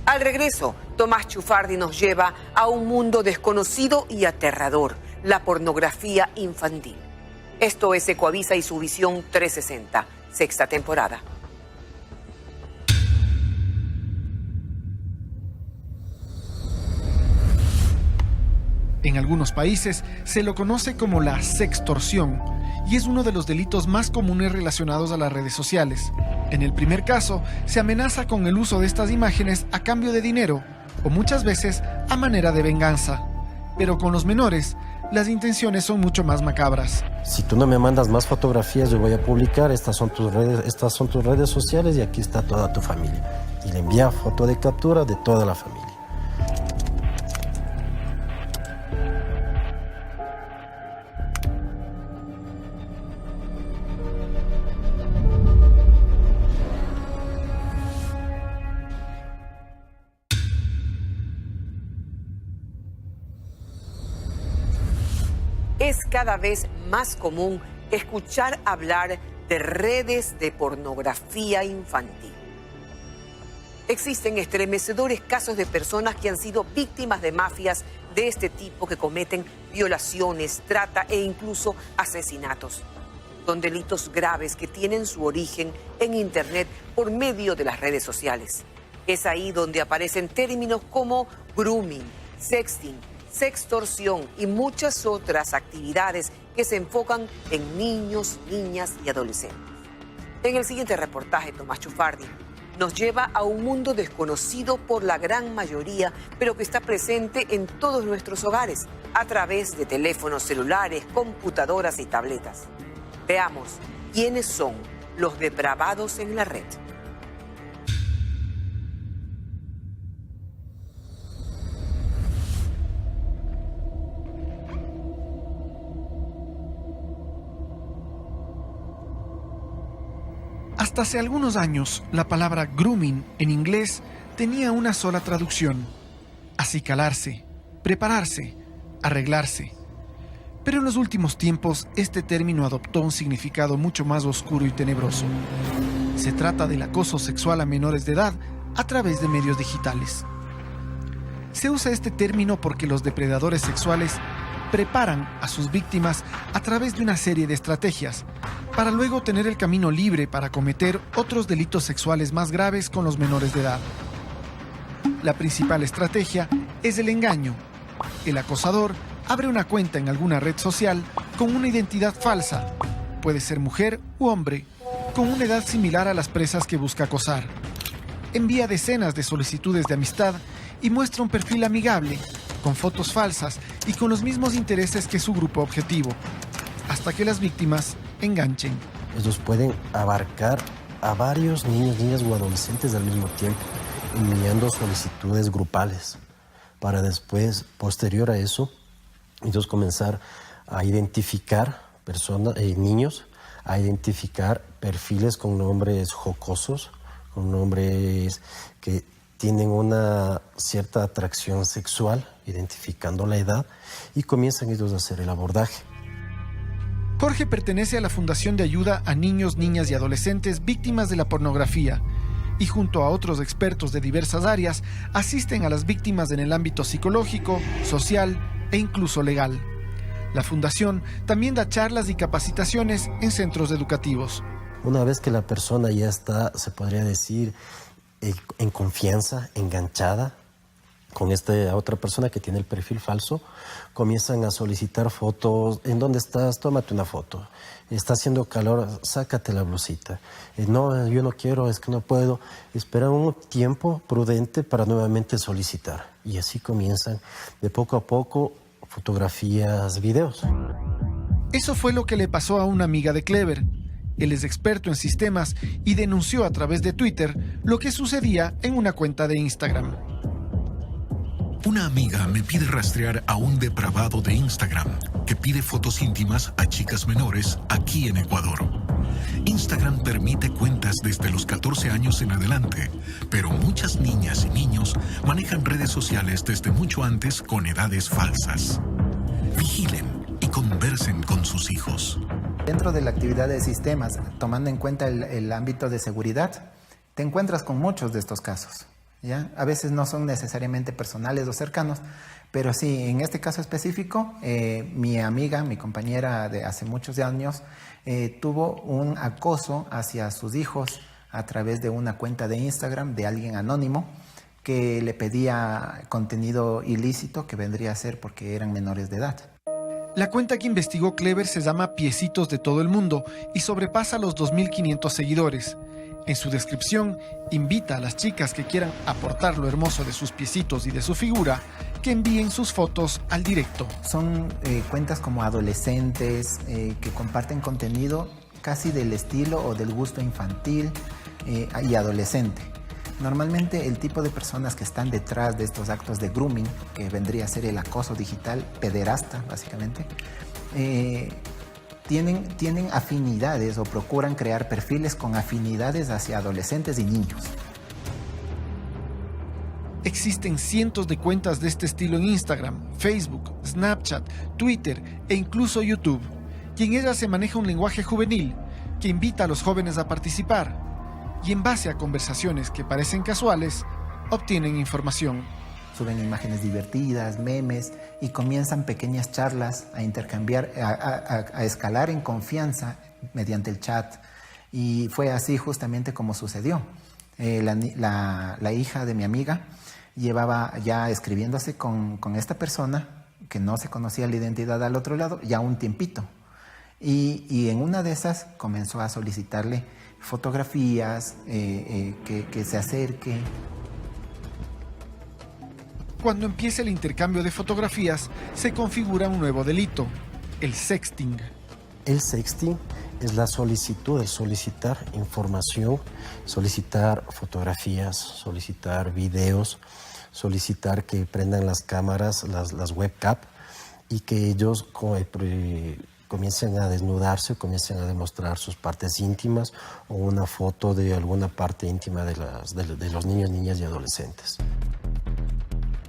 Al regreso, Tomás Chufardi nos lleva a un mundo desconocido y aterrador, la pornografía infantil. Esto es Ecoavisa y su Visión 360, sexta temporada. En algunos países se lo conoce como la sextorsión y es uno de los delitos más comunes relacionados a las redes sociales. En el primer caso, se amenaza con el uso de estas imágenes a cambio de dinero o muchas veces a manera de venganza. Pero con los menores, las intenciones son mucho más macabras. Si tú no me mandas más fotografías, yo voy a publicar, estas son tus redes sociales y aquí está toda tu familia. Y le envía foto de captura de toda la familia. Es cada vez más común escuchar hablar de redes de pornografía infantil. Existen estremecedores casos de personas que han sido víctimas de mafias de este tipo que cometen violaciones, trata e incluso asesinatos. Son delitos graves que tienen su origen en Internet por medio de las redes sociales. Es ahí donde aparecen términos como grooming, sexting, sextorsión y muchas otras actividades que se enfocan en niños, niñas y adolescentes. En el siguiente reportaje, Tomás Chufardi nos lleva a un mundo desconocido por la gran mayoría, pero que está presente en todos nuestros hogares, a través de teléfonos celulares, computadoras y tabletas. Veamos quiénes son los depravados en la red. Hasta hace algunos años, la palabra grooming en inglés tenía una sola traducción: acicalarse, prepararse, arreglarse. Pero en los últimos tiempos, este término adoptó un significado mucho más oscuro y tenebroso. Se trata del acoso sexual a menores de edad a través de medios digitales. Se usa este término porque los depredadores sexuales preparan a sus víctimas a través de una serie de estrategias para luego tener el camino libre para cometer otros delitos sexuales más graves con los menores de edad. La principal estrategia es el engaño. El acosador abre una cuenta en alguna red social con una identidad falsa, puede ser mujer u hombre, con una edad similar a las presas que busca acosar. Envía decenas de solicitudes de amistad y muestra un perfil amigable, con fotos falsas y con los mismos intereses que su grupo objetivo, hasta que las víctimas enganchen. Ellos pueden abarcar a varios niños, niñas o adolescentes al mismo tiempo, enviando solicitudes grupales, para después, posterior a eso, ellos comenzar a identificar niños, a identificar perfiles con nombres jocosos, con nombres que tienen una cierta atracción sexual, identificando la edad, y comienzan ellos a hacer el abordaje. Jorge pertenece a la Fundación de Ayuda a Niños, Niñas y Adolescentes Víctimas de la Pornografía y junto a otros expertos de diversas áreas asisten a las víctimas en el ámbito psicológico, social e incluso legal. La Fundación también da charlas y capacitaciones en centros educativos. Una vez que la persona ya está, se podría decir, en confianza, enganchada con esta otra persona que tiene el perfil falso, comienzan a solicitar fotos. ¿En dónde estás? Tómate una foto. Está haciendo calor, sácate la blusita. No, yo no quiero, es que no puedo. Espera un tiempo prudente para nuevamente solicitar. Y así comienzan de poco a poco fotografías, videos. Eso fue lo que le pasó a una amiga de Clever. Él es experto en sistemas y denunció a través de Twitter lo que sucedía en una cuenta de Instagram. Una amiga me pide rastrear a un depravado de Instagram que pide fotos íntimas a chicas menores aquí en Ecuador. Instagram permite cuentas desde los 14 años en adelante, pero muchas niñas y niños manejan redes sociales desde mucho antes con edades falsas. Vigilen y conversen con sus hijos. Dentro de la actividad de sistemas, tomando en cuenta el ámbito de seguridad, te encuentras con muchos de estos casos. ¿ya? A veces no son necesariamente personales o cercanos, pero sí, en este caso específico, mi amiga, mi compañera de hace muchos años, tuvo un acoso hacia sus hijos a través de una cuenta de Instagram de alguien anónimo que le pedía contenido ilícito, que vendría a ser porque eran menores de edad. La cuenta que investigó Clever se llama Piecitos de todo el mundo y sobrepasa los 2.500 seguidores. En su descripción, invita a las chicas que quieran aportar lo hermoso de sus piecitos y de su figura, que envíen sus fotos al directo. Son cuentas como adolescentes que comparten contenido casi del estilo o del gusto infantil y adolescente. Normalmente el tipo de personas que están detrás de estos actos de grooming, que vendría a ser el acoso digital, pederasta básicamente, tienen afinidades o procuran crear perfiles con afinidades hacia adolescentes y niños. Existen cientos de cuentas de este estilo en Instagram, Facebook, Snapchat, Twitter e incluso YouTube, y en ellas se maneja un lenguaje juvenil que invita a los jóvenes a participar, y en base a conversaciones que parecen casuales, obtienen información. Suben imágenes divertidas, memes, y comienzan pequeñas charlas a intercambiar, a escalar en confianza mediante el chat. Y fue así justamente como sucedió. La hija de mi amiga llevaba ya escribiéndose con esta persona, que no se conocía la identidad al otro lado, ya un tiempito. Y en una de esas comenzó a solicitarle fotografías, que se acerque. Cuando empieza el intercambio de fotografías, se configura un nuevo delito, el sexting. El sexting es la solicitud, es solicitar información, solicitar fotografías, solicitar videos, solicitar que prendan las cámaras, las webcam, y que ellos comiencen a desnudarse, comiencen a demostrar sus partes íntimas o una foto de alguna parte íntima de los niños, niñas y adolescentes.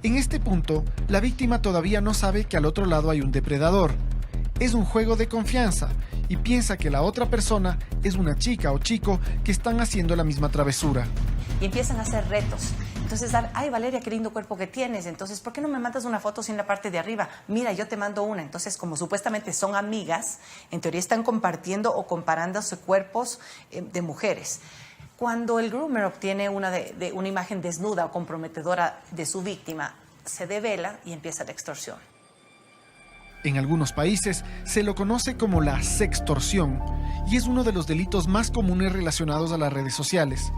En este punto, la víctima todavía no sabe que al otro lado hay un depredador. Es un juego de confianza y piensa que la otra persona es una chica o chico que están haciendo la misma travesura. Y empiezan a hacer retos. Entonces, ay, Valeria, qué lindo cuerpo que tienes. Entonces, ¿por qué no me mandas una foto sin la parte de arriba? Mira, yo te mando una. Entonces, como supuestamente son amigas, en teoría están compartiendo o comparándose cuerpos de mujeres. Cuando el groomer obtiene una imagen desnuda o comprometedora de su víctima, se devela y empieza la extorsión. En algunos países se lo conoce como la sextorsión y es uno de los delitos más comunes relacionados a las redes sociales.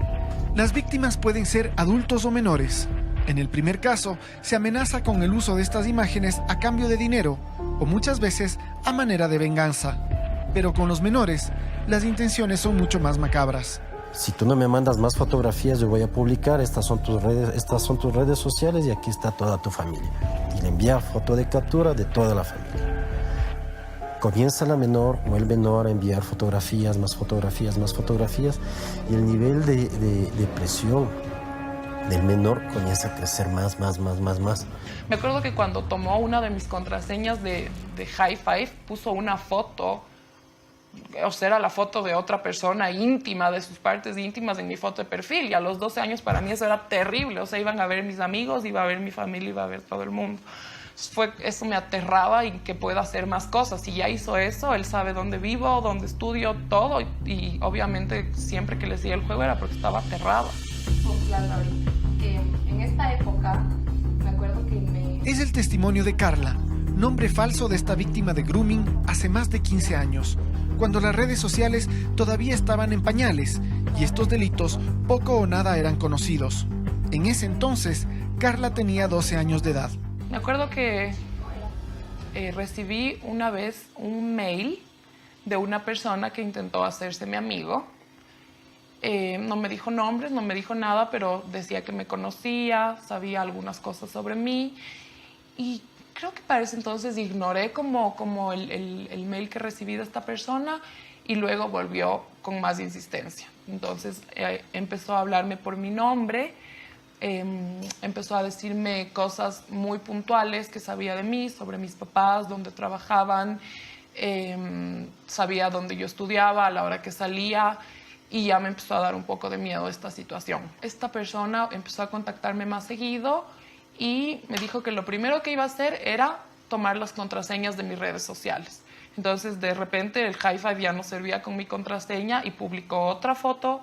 Las víctimas pueden ser adultos o menores. En el primer caso, se amenaza con el uso de estas imágenes a cambio de dinero o muchas veces a manera de venganza. Pero con los menores, las intenciones son mucho más macabras. Si tú no me mandas más fotografías, yo voy a publicar, estas son tus redes sociales y aquí está toda tu familia. Y le envía foto de captura de toda la familia. Comienza la menor o el menor a enviar fotografías, más fotografías, más fotografías, y el nivel de presión del menor comienza a crecer más. Me acuerdo que cuando tomó una de mis contraseñas de High Five, puso una foto, o sea, era la foto de otra persona íntima, de sus partes íntimas en mi foto de perfil. Y a los 12 años para mí eso era terrible. O sea, iban a ver mis amigos, iba a ver mi familia, iba a ver todo el mundo. Eso me aterraba y que pueda hacer más cosas. Si ya hizo eso, él sabe dónde vivo, dónde estudio, todo. Y obviamente siempre que le decía el juego era porque estaba aterrada. En esta época, me acuerdo que Es el testimonio de Carla, nombre falso de esta víctima de grooming hace más de 15 años, cuando las redes sociales todavía estaban en pañales y estos delitos poco o nada eran conocidos. En ese entonces, Carla tenía 12 años de edad. Me acuerdo que recibí una vez un mail de una persona que intentó hacerse mi amigo. No me dijo nombres, no me dijo nada, pero decía que me conocía, sabía algunas cosas sobre mí. Y creo que para ese entonces ignoré como el mail que recibí de esta persona y luego volvió con más insistencia. Entonces empezó a hablarme por mi nombre. Empezó a decirme cosas muy puntuales que sabía de mí, sobre mis papás, dónde trabajaban, sabía dónde yo estudiaba, a la hora que salía, y ya me empezó a dar un poco de miedo esta situación. Esta persona empezó a contactarme más seguido y me dijo que lo primero que iba a hacer era tomar las contraseñas de mis redes sociales. Entonces, de repente, el Hi5 ya no servía con mi contraseña y publicó otra foto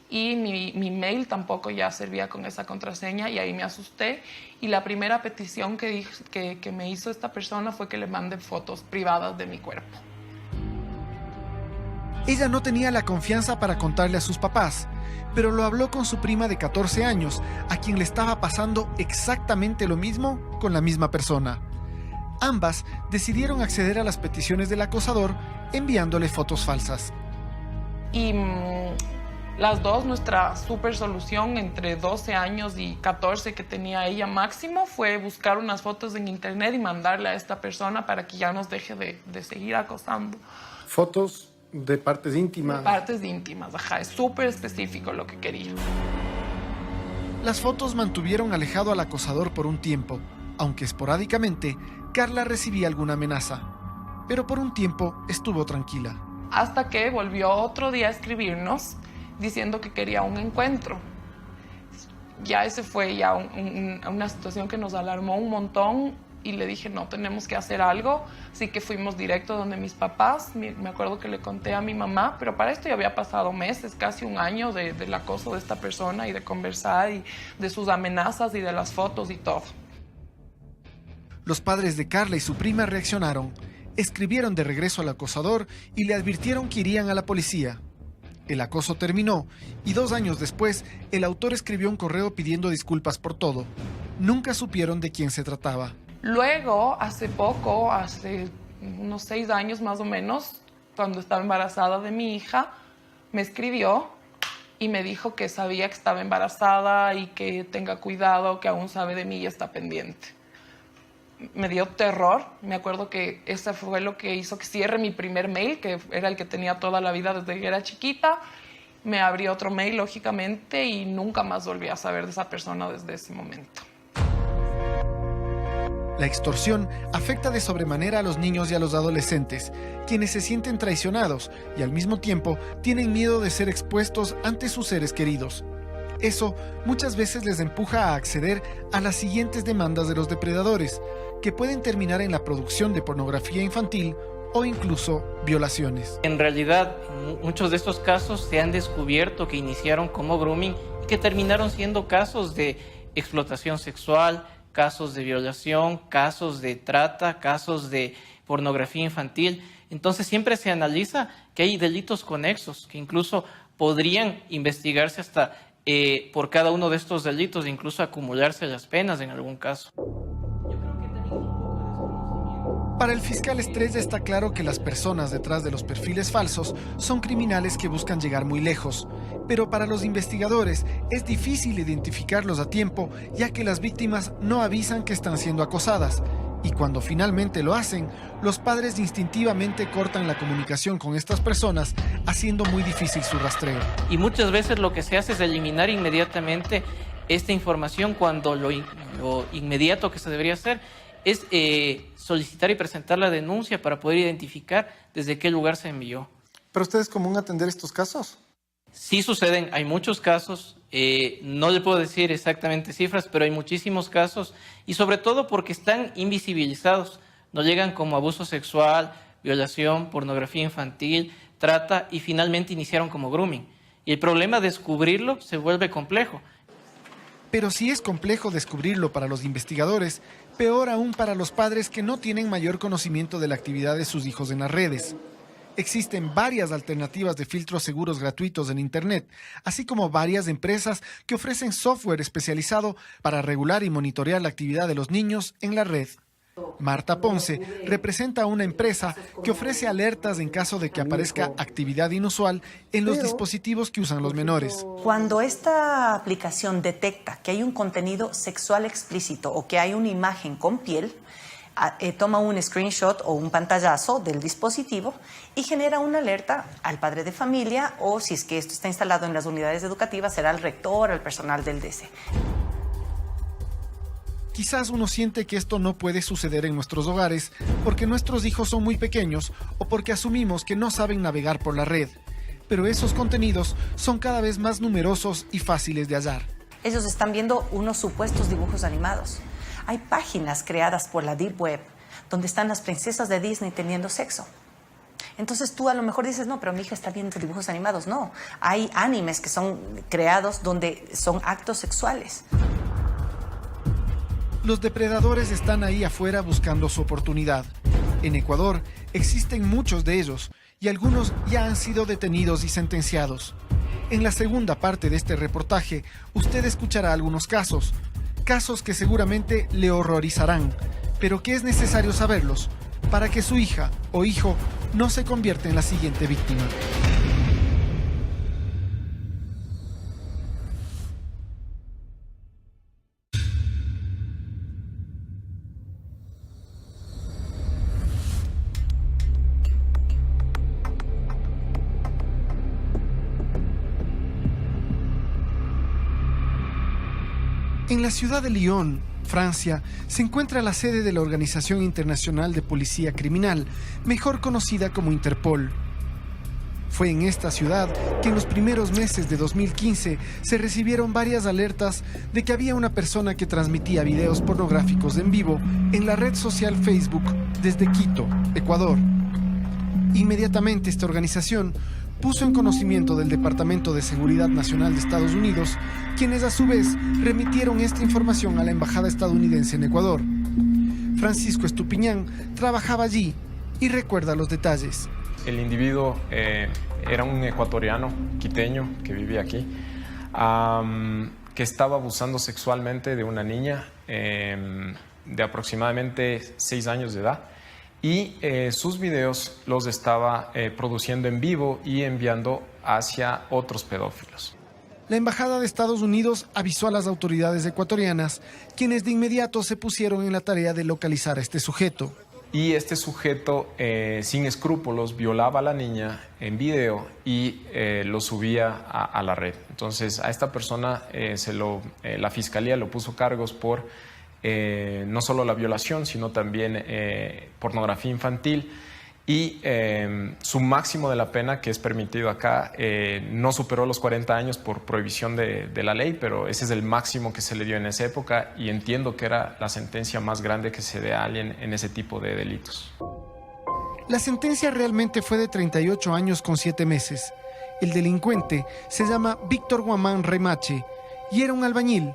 y mi mail tampoco ya servía con esa contraseña y ahí me asusté. Y la primera petición que me hizo esta persona fue que le manden fotos privadas de mi cuerpo. Ella no tenía la confianza para contarle a sus papás, pero lo habló con su prima de 14 años, a quien le estaba pasando exactamente lo mismo con la misma persona. Ambas decidieron acceder a las peticiones del acosador enviándole fotos falsas. Y las dos, nuestra super solución entre 12 años y 14 que tenía ella máximo fue buscar unas fotos en internet y mandarle a esta persona para que ya nos deje de seguir acosando. Fotos de partes íntimas. De partes íntimas, ajá, es súper específico lo que quería. Las fotos mantuvieron alejado al acosador por un tiempo, aunque esporádicamente Carla recibía alguna amenaza, pero por un tiempo estuvo tranquila. Hasta que volvió otro día a escribirnos diciendo que quería un encuentro. Ya ese fue ya una situación que nos alarmó un montón y le dije, no, tenemos que hacer algo. Así que fuimos directo donde mis papás. Me acuerdo que le conté a mi mamá, pero para esto ya había pasado meses, casi un año del acoso de esta persona y de conversar y de sus amenazas y de las fotos y todo. Los padres de Carla y su prima reaccionaron, escribieron de regreso al acosador y le advirtieron que irían a la policía. El acoso terminó y 2 años después, el autor escribió un correo pidiendo disculpas por todo. Nunca supieron de quién se trataba. Luego, hace poco, hace unos 6 años más o menos, cuando estaba embarazada de mi hija, me escribió y me dijo que sabía que estaba embarazada y que tenga cuidado, que aún sabe de mí y está pendiente. Me dio terror. Me acuerdo que ese fue lo que hizo que cierre mi primer mail, que era el que tenía toda la vida desde que era chiquita. Me abrí otro mail, lógicamente, y nunca más volví a saber de esa persona desde ese momento. La extorsión afecta de sobremanera a los niños y a los adolescentes, quienes se sienten traicionados y al mismo tiempo tienen miedo de ser expuestos ante sus seres queridos. Eso muchas veces les empuja a acceder a las siguientes demandas de los depredadores, que pueden terminar en la producción de pornografía infantil o incluso violaciones. En realidad, muchos de estos casos se han descubierto que iniciaron como grooming y que terminaron siendo casos de explotación sexual, casos de violación, casos de trata, casos de pornografía infantil. Entonces siempre se analiza que hay delitos conexos que incluso podrían investigarse hasta por cada uno de estos delitos, incluso acumularse las penas en algún caso. Para el fiscal Estrella está claro que las personas detrás de los perfiles falsos son criminales que buscan llegar muy lejos, pero para los investigadores es difícil identificarlos a tiempo, ya que las víctimas no avisan que están siendo acosadas, y cuando finalmente lo hacen, los padres instintivamente cortan la comunicación con estas personas, haciendo muy difícil su rastreo. Y muchas veces lo que se hace es eliminar inmediatamente esta información cuando lo inmediato que se debería hacer es solicitar y presentar la denuncia para poder identificar desde qué lugar se envió. ¿Pero ustedes es común atender estos casos? Sí suceden, hay muchos casos, no le puedo decir exactamente cifras, pero hay muchísimos casos y sobre todo porque están invisibilizados, no llegan como abuso sexual, violación, pornografía infantil, trata y finalmente iniciaron como grooming. Y el problema de descubrirlo se vuelve complejo. Pero si es complejo descubrirlo para los investigadores, peor aún para los padres que no tienen mayor conocimiento de la actividad de sus hijos en las redes. Existen varias alternativas de filtros seguros gratuitos en Internet, así como varias empresas que ofrecen software especializado para regular y monitorear la actividad de los niños en la red. Marta Ponce representa una empresa que ofrece alertas en caso de que aparezca actividad inusual en los dispositivos que usan los menores. Cuando esta aplicación detecta que hay un contenido sexual explícito o que hay una imagen con piel, toma un screenshot o un pantallazo del dispositivo y genera una alerta al padre de familia o, si es que esto está instalado en las unidades educativas, será al rector, al personal del DC. Quizás uno siente que esto no puede suceder en nuestros hogares porque nuestros hijos son muy pequeños o porque asumimos que no saben navegar por la red. pero esos contenidos son cada vez más numerosos y fáciles de hallar. Ellos están viendo unos supuestos dibujos animados. Hay páginas creadas por la Deep Web donde están las princesas de Disney teniendo sexo. Entonces tú a lo mejor dices, no, pero mi hija está viendo dibujos animados. No, hay animes que son creados donde son actos sexuales. Los depredadores están ahí afuera buscando su oportunidad. En Ecuador existen muchos de ellos y algunos ya han sido detenidos y sentenciados. En la segunda parte de este reportaje, usted escuchará algunos casos que seguramente le horrorizarán, pero que es necesario saberlos para que su hija o hijo no se convierta en la siguiente víctima. En la ciudad de Lyon, Francia, se encuentra la sede de la Organización Internacional de Policía Criminal, mejor conocida como Interpol. Fue en esta ciudad que en los primeros meses de 2015 se recibieron varias alertas de que había una persona que transmitía videos pornográficos en vivo en la red social Facebook desde Quito, Ecuador. Inmediatamente esta organización puso en conocimiento del Departamento de Seguridad Nacional de Estados Unidos, quienes a su vez remitieron esta información a la Embajada estadounidense en Ecuador. Francisco Estupiñán trabajaba allí y recuerda los detalles. El individuo era un ecuatoriano quiteño que vivía aquí, que estaba abusando sexualmente de una niña de aproximadamente 6 años de edad. Y sus videos los estaba produciendo en vivo y enviando hacia otros pedófilos. La Embajada de Estados Unidos avisó a las autoridades ecuatorianas, quienes de inmediato se pusieron en la tarea de localizar a este sujeto. Y este sujeto, sin escrúpulos, violaba a la niña en video y lo subía a la red. Entonces, a esta persona la Fiscalía lo puso cargos por no solo la violación, sino también pornografía infantil y su máximo de la pena, que es permitido acá, no superó los 40 años por prohibición de la ley, pero ese es el máximo que se le dio en esa época y entiendo que era la sentencia más grande que se dé a alguien en ese tipo de delitos. La sentencia realmente fue de 38 años con 7 meses. El delincuente se llama Víctor Guamán Remache y era un albañil,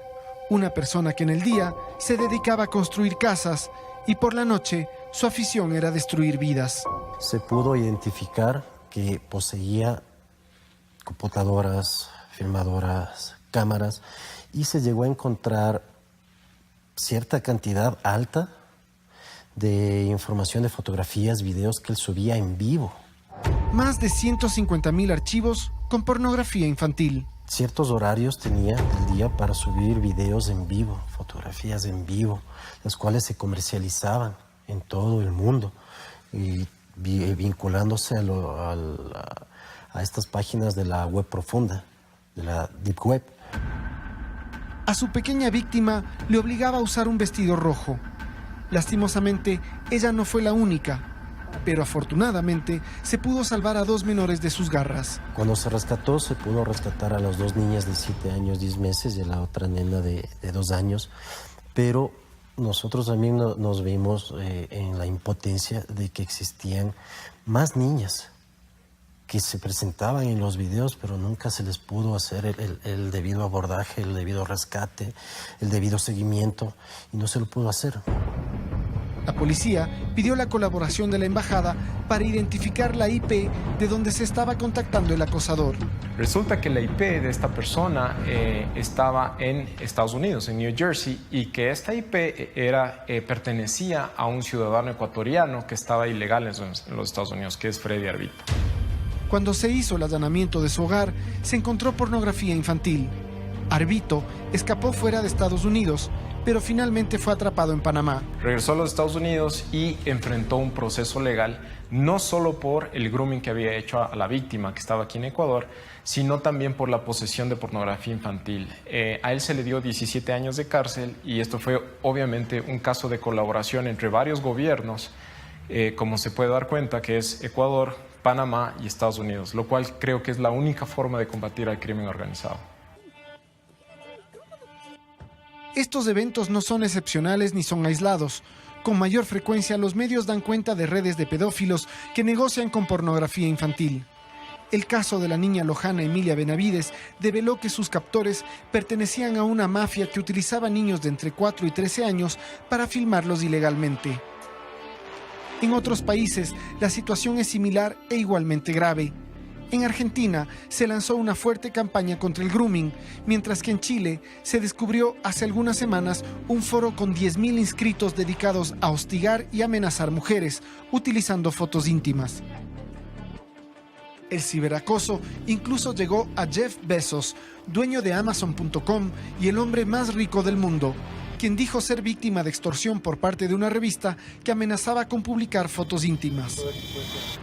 una persona que en el día se dedicaba a construir casas y por la noche su afición era destruir vidas. Se pudo identificar que poseía computadoras, filmadoras, cámaras y se llegó a encontrar cierta cantidad alta de información de fotografías, videos que él subía en vivo. Más de 150.000 archivos con pornografía infantil. Ciertos horarios tenía el día para subir videos en vivo, fotografías en vivo, las cuales se comercializaban en todo el mundo y vinculándose a estas páginas de la web profunda, de la Deep Web. A su pequeña víctima le obligaba a usar un vestido rojo. Lastimosamente, ella no fue la única, pero afortunadamente se pudo salvar a 2 menores de sus garras. Cuando se rescató, se pudo rescatar a las 2 niñas de 7 años, 10 meses y a la otra nena de 2 años, pero nosotros también nos vimos en la impotencia de que existían más niñas que se presentaban en los videos, pero nunca se les pudo hacer el debido abordaje, el debido rescate, el debido seguimiento, y no se lo pudo hacer. La policía pidió la colaboración de la embajada para identificar la IP de donde se estaba contactando el acosador. Resulta que la IP de esta persona estaba en Estados Unidos, en New Jersey, y que esta IP pertenecía a un ciudadano ecuatoriano que estaba ilegal en los Estados Unidos, que es Freddy Arbito. Cuando se hizo el allanamiento de su hogar, se encontró pornografía infantil. Arbito escapó fuera de Estados Unidos, pero finalmente fue atrapado en Panamá. Regresó a los Estados Unidos y enfrentó un proceso legal, no solo por el grooming que había hecho a la víctima que estaba aquí en Ecuador, sino también por la posesión de pornografía infantil. A él se le dio 17 años de cárcel y esto fue obviamente un caso de colaboración entre varios gobiernos, como se puede dar cuenta, que es Ecuador, Panamá y Estados Unidos, lo cual creo que es la única forma de combatir al crimen organizado. Estos eventos no son excepcionales ni son aislados. Con mayor frecuencia, los medios dan cuenta de redes de pedófilos que negocian con pornografía infantil. El caso de la niña lojana Emilia Benavides develó que sus captores pertenecían a una mafia que utilizaba niños de entre 4 y 13 años para filmarlos ilegalmente. En otros países, la situación es similar e igualmente grave. En Argentina se lanzó una fuerte campaña contra el grooming, mientras que en Chile se descubrió hace algunas semanas un foro con 10.000 inscritos dedicados a hostigar y amenazar mujeres, utilizando fotos íntimas. El ciberacoso incluso llegó a Jeff Bezos, dueño de Amazon.com y el hombre más rico del mundo, quien dijo ser víctima de extorsión por parte de una revista que amenazaba con publicar fotos íntimas.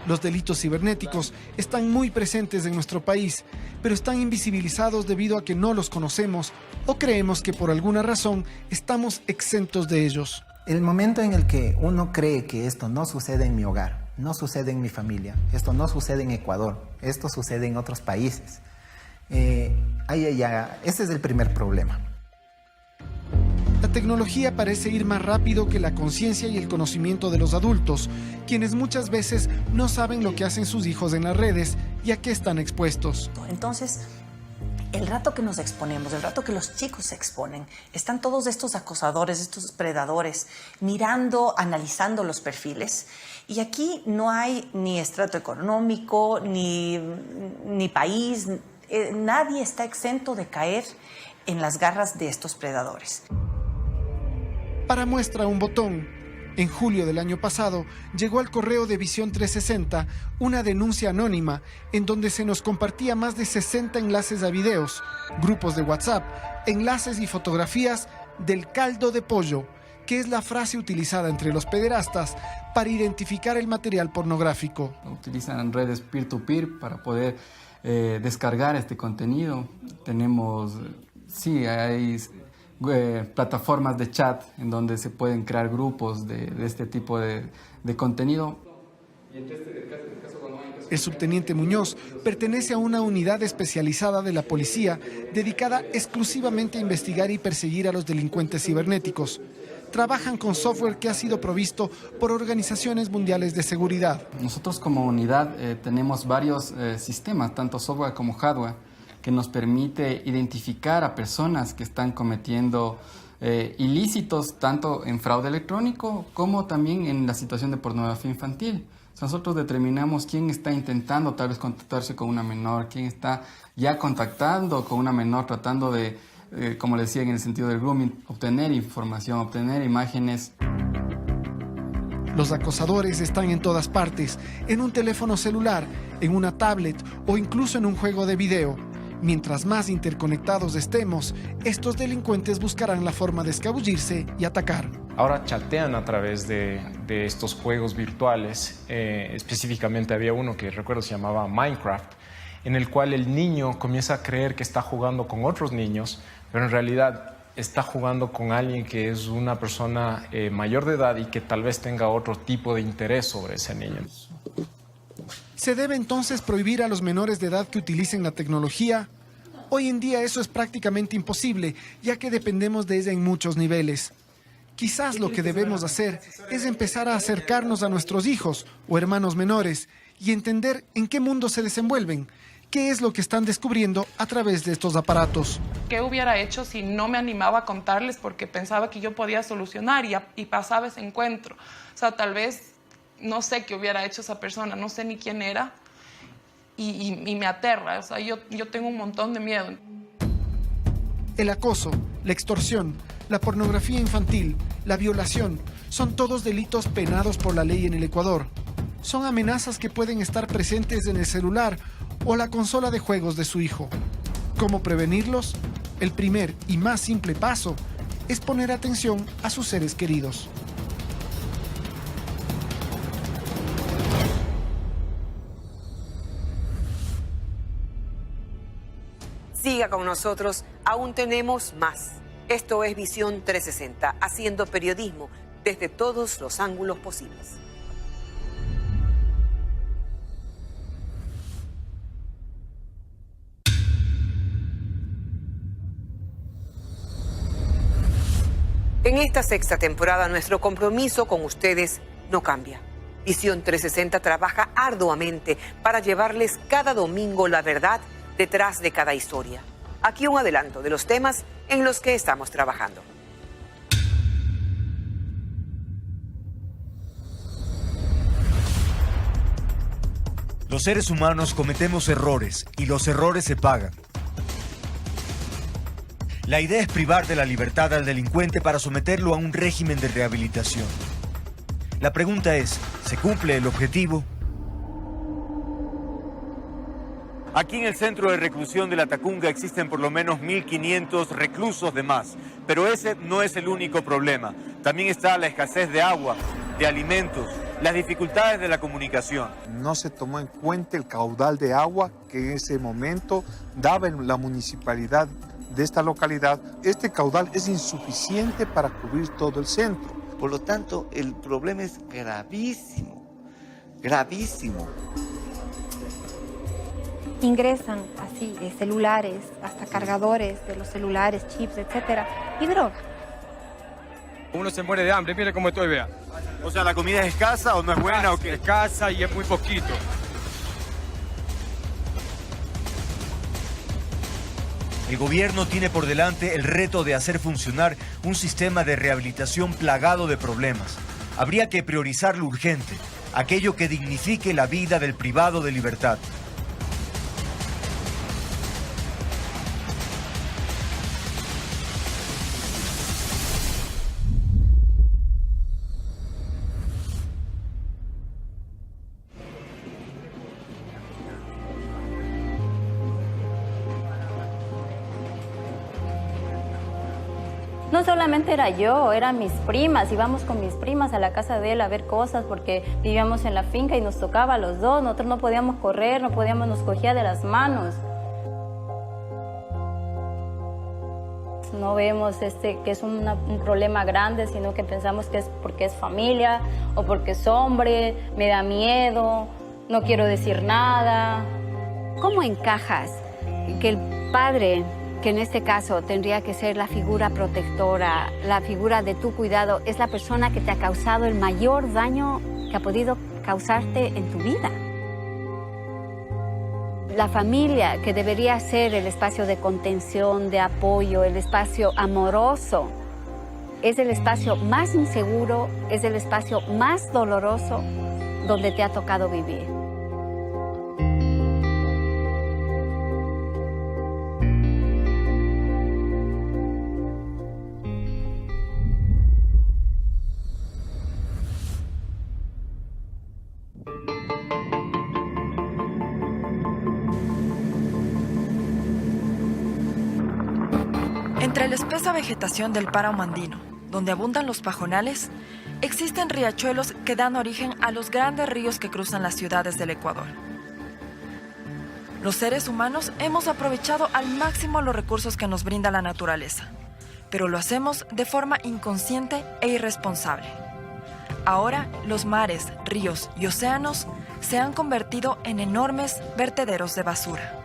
Los delitos cibernéticos están muy presentes en nuestro país, pero están invisibilizados debido a que no los conocemos o creemos que por alguna razón estamos exentos de ellos. El momento en el que uno cree que esto no sucede en mi hogar, no sucede en mi familia, esto no sucede en Ecuador, esto sucede en otros países, ese es el primer problema. La tecnología parece ir más rápido que la conciencia y el conocimiento de los adultos, quienes muchas veces no saben lo que hacen sus hijos en las redes y a qué están expuestos. Entonces, el rato que nos exponemos, el rato que los chicos se exponen, están todos estos acosadores, estos predadores, mirando, analizando los perfiles. Y aquí no hay ni estrato económico, ni país, nadie está exento de caer en las garras de estos predadores. Para muestra un botón, en julio del año pasado llegó al correo de Visión 360 una denuncia anónima en donde se nos compartía más de 60 enlaces a videos, grupos de WhatsApp, enlaces y fotografías del caldo de pollo, que es la frase utilizada entre los pederastas para identificar el material pornográfico. Utilizan redes peer-to-peer para poder descargar este contenido. Tenemos, hay plataformas de chat en donde se pueden crear grupos de este tipo de contenido. El subteniente Muñoz pertenece a una unidad especializada de la policía dedicada exclusivamente a investigar y perseguir a los delincuentes cibernéticos. Trabajan con software que ha sido provisto por organizaciones mundiales de seguridad. Nosotros como unidad tenemos varios sistemas, tanto software como hardware, que nos permite identificar a personas que están cometiendo ilícitos tanto en fraude electrónico como también en la situación de pornografía infantil. Nosotros determinamos quién está intentando tal vez contactarse con una menor, quién está ya contactando con una menor tratando de, como les decía en el sentido del grooming, obtener información, obtener imágenes. Los acosadores están en todas partes, en un teléfono celular, en una tablet o incluso en un juego de video. Mientras más interconectados estemos, estos delincuentes buscarán la forma de escabullirse y atacar. Ahora chatean a través de estos juegos virtuales. Específicamente había uno que recuerdo se llamaba Minecraft, en el cual el niño comienza a creer que está jugando con otros niños, pero en realidad está jugando con alguien que es una persona mayor de edad y que tal vez tenga otro tipo de interés sobre ese niño. ¿Se debe entonces prohibir a los menores de edad que utilicen la tecnología? Hoy en día eso es prácticamente imposible, ya que dependemos de ella en muchos niveles. Quizás lo que debemos hacer es empezar a acercarnos a nuestros hijos o hermanos menores y entender en qué mundo se desenvuelven, qué es lo que están descubriendo a través de estos aparatos. ¿Qué hubiera hecho si no me animaba a contarles porque pensaba que yo podía solucionar y pasaba ese encuentro? O sea, tal vez no sé qué hubiera hecho esa persona, no sé ni quién era y me aterra. O sea, yo tengo un montón de miedo. El acoso, la extorsión, la pornografía infantil, la violación, son todos delitos penados por la ley en el Ecuador. Son amenazas que pueden estar presentes en el celular o la consola de juegos de su hijo. ¿Cómo prevenirlos? El primer y más simple paso es poner atención a sus seres queridos. Siga con nosotros, aún tenemos más. Esto es Visión 360, haciendo periodismo desde todos los ángulos posibles. En esta sexta temporada, nuestro compromiso con ustedes no cambia. Visión 360 trabaja arduamente para llevarles cada domingo la verdad detrás de cada historia. Aquí un adelanto de los temas en los que estamos trabajando. Los seres humanos cometemos errores y los errores se pagan. La idea es privar de la libertad al delincuente para someterlo a un régimen de rehabilitación. La pregunta es, ¿se cumple el objetivo? Aquí en el centro de reclusión de La Tacunga existen por lo menos 1.500 reclusos de más, pero ese no es el único problema. También está la escasez de agua, de alimentos, las dificultades de la comunicación. No se tomó en cuenta el caudal de agua que en ese momento daba la municipalidad de esta localidad. Este caudal es insuficiente para cubrir todo el centro. Por lo tanto, el problema es gravísimo, gravísimo. Ingresan así celulares, hasta cargadores de los celulares, chips, etcétera, y droga. Uno se muere de hambre, mire cómo estoy, vea. O sea, ¿la comida es escasa o no es buena o qué? Escasa y es muy poquito. El gobierno tiene por delante el reto de hacer funcionar un sistema de rehabilitación plagado de problemas. Habría que priorizar lo urgente, aquello que dignifique la vida del privado de libertad. No solamente era yo, eran mis primas, íbamos con mis primas a la casa de él a ver cosas porque vivíamos en la finca y nos tocaba a los dos, nosotros no podíamos correr, no podíamos, nos cogía de las manos. No vemos que es un problema grande, sino que pensamos que es porque es familia o porque es hombre, me da miedo, no quiero decir nada. ¿Cómo encajas que el padre, que en este caso tendría que ser la figura protectora, la figura de tu cuidado, es la persona que te ha causado el mayor daño que ha podido causarte en tu vida? La familia, que debería ser el espacio de contención, de apoyo, el espacio amoroso, es el espacio más inseguro, es el espacio más doloroso donde te ha tocado vivir. Entre la espesa vegetación del páramo andino, donde abundan los pajonales, existen riachuelos que dan origen a los grandes ríos que cruzan las ciudades del Ecuador. Los seres humanos hemos aprovechado al máximo los recursos que nos brinda la naturaleza, pero lo hacemos de forma inconsciente e irresponsable. Ahora, los mares, ríos y océanos se han convertido en enormes vertederos de basura.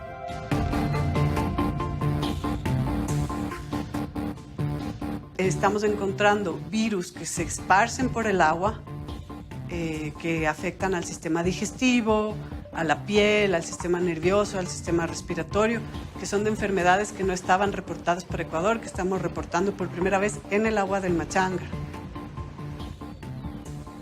Estamos encontrando virus que se esparcen por el agua, que afectan al sistema digestivo, a la piel, al sistema nervioso, al sistema respiratorio, que son de enfermedades que no estaban reportadas por Ecuador, que estamos reportando por primera vez en el agua del Machanga.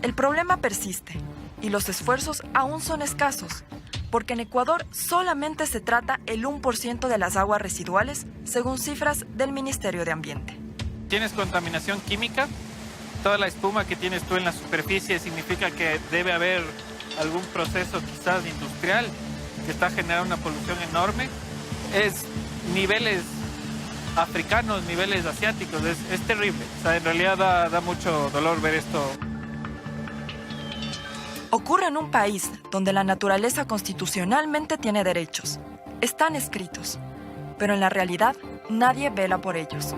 El problema persiste y los esfuerzos aún son escasos, porque en Ecuador solamente se trata el 1% de las aguas residuales, según cifras del Ministerio de Ambiente. ¿Tienes contaminación química? Toda la espuma que tienes tú en la superficie significa que debe haber algún proceso quizás industrial que está generando una polución enorme. Es niveles africanos, niveles asiáticos, es terrible. O sea, en realidad da mucho dolor ver esto. Ocurre en un país donde la naturaleza constitucionalmente tiene derechos. Están escritos, pero en la realidad nadie vela por ellos.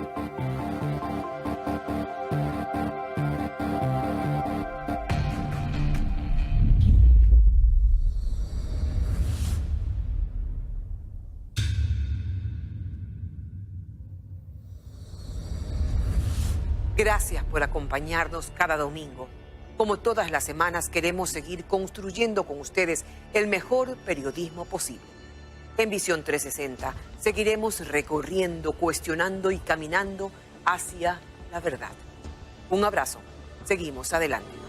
Gracias por acompañarnos cada domingo. Como todas las semanas, queremos seguir construyendo con ustedes el mejor periodismo posible. En Visión 360 seguiremos recorriendo, cuestionando y caminando hacia la verdad. Un abrazo. Seguimos adelante.